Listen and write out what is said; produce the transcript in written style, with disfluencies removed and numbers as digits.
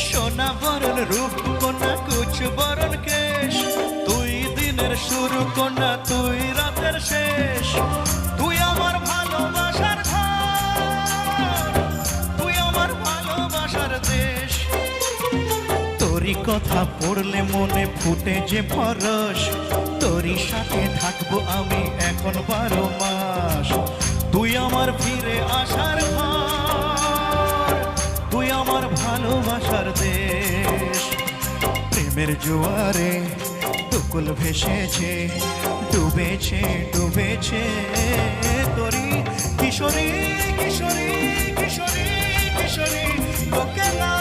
সোনা বরণ রূপ কন্যা কুচ বরণ কেশ, তুই দিনের শুরু কন্যা তুই রাতের শেষ। তুই আমার ভালোবাসার ঘর, তুই আমার ভালোবাসার দেশ। তোরই কথা পড়লে মনে ফুটে যে পরশ, তোরই সাথে থাকবো আমি এখন 12 মাস। তুই আমার ফিরে আসার ঘর, তুই আমার ভালোবাসার দেশ। প্রেমের জোয়ারে দুকুল ভেসেছে, ডুবেছে ডুবেছে তোরই কিশোরী কিশোরী কিশোরী কিশোরী তোকে না